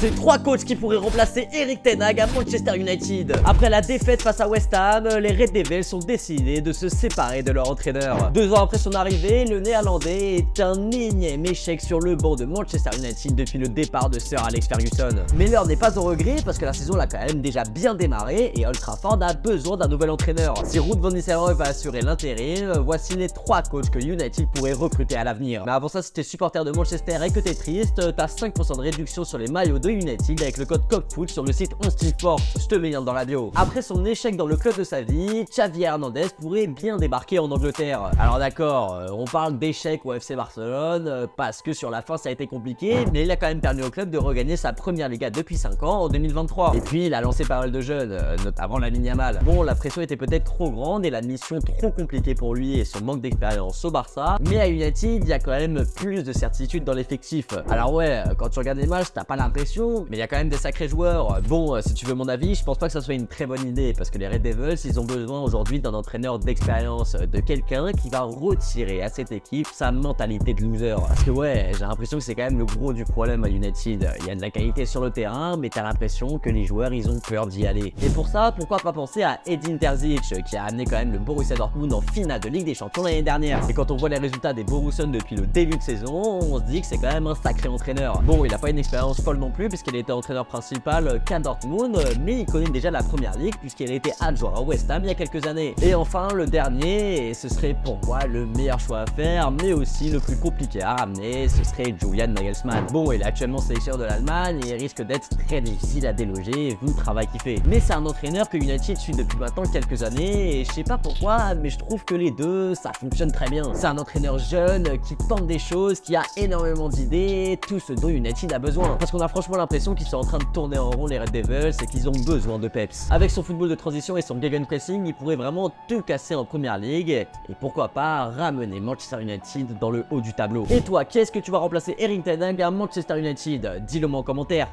C'est 3 coachs qui pourraient remplacer Erik ten Hag à Manchester United. Après la défaite face à West Ham, les Red Devils ont décidé de se séparer de leur entraîneur. 2 ans après son arrivée, le néerlandais est un énième échec sur le banc de Manchester United depuis le départ de Sir Alex Ferguson. Mais l'heure n'est pas au regret parce que la saison l'a quand même déjà bien démarré et Old Trafford a besoin d'un nouvel entraîneur. Si Ruud van Nistelrooy va assurer l'intérim, voici les 3 coachs que United pourrait recruter à l'avenir. Mais avant ça, si t'es supporter de Manchester et que t'es triste, t'as 5% de réduction sur les maillots de United avec le code COPFOOT sur le site OnSteamSport. Je te mets dans la bio. Après son échec dans le club de sa vie, Xavi Hernandez pourrait bien débarquer en Angleterre. Alors d'accord, on parle d'échec au FC Barcelone parce que sur la fin ça a été compliqué, mais il a quand même permis au club de regagner sa première Liga depuis 5 ans en 2023. Et puis il a lancé pas mal de jeunes, notamment Lamine Yamal. Bon, la pression était peut-être trop grande et la mission trop compliquée pour lui et son manque d'expérience au Barça, mais à United il y a quand même plus de certitude dans l'effectif. Alors ouais, quand tu regardes les matchs, t'as pas l'impression, mais il y a quand même des sacrés joueurs. Bon, si tu veux mon avis, je pense pas que ça soit une très bonne idée parce que les Red Devils, ils ont besoin aujourd'hui d'un entraîneur d'expérience, de quelqu'un qui va retirer à cette équipe sa mentalité de loser. Parce que ouais, j'ai l'impression que c'est quand même le gros du problème à United. Il y a de la qualité sur le terrain, mais t'as l'impression que les joueurs, ils ont peur d'y aller. Et pour ça, pourquoi pas penser à Edin Terzic, qui a amené quand même le Borussia Dortmund en finale de Ligue des Champions l'année dernière. Et quand on voit les résultats des Borussen depuis le début de saison, on se dit que c'est quand même un sacré entraîneur. Bon, il a pas une expérience folle non plus puisqu'il était entraîneur principal qu'à Dortmund, mais il connaît déjà la première ligue puisqu'il a été adjoint à West Ham il y a quelques années. Et enfin le dernier, et ce serait pour moi le meilleur choix à faire, mais aussi le plus compliqué à ramener, ce serait Julian Nagelsmann. Bon, il est actuellement sélectionneur de l'Allemagne et il risque d'être très difficile à déloger vu le travail qu'il fait. Mais c'est un entraîneur que United suit depuis maintenant quelques années et je sais pas pourquoi, mais je trouve que les deux, ça fonctionne très bien. C'est un entraîneur jeune qui tente des choses, qui a énormément d'idées, tout ce dont United a besoin. Parce qu'on a franchement l'impression qu'ils sont en train de tourner en rond les Red Devils et qu'ils ont besoin de peps. Avec son football de transition et son gegenpressing, il pourrait vraiment tout casser en première ligue et pourquoi pas ramener Manchester United dans le haut du tableau. Et toi, qu'est-ce que tu vas remplacer Erik ten Hag à Manchester United? Dis-le moi en commentaire.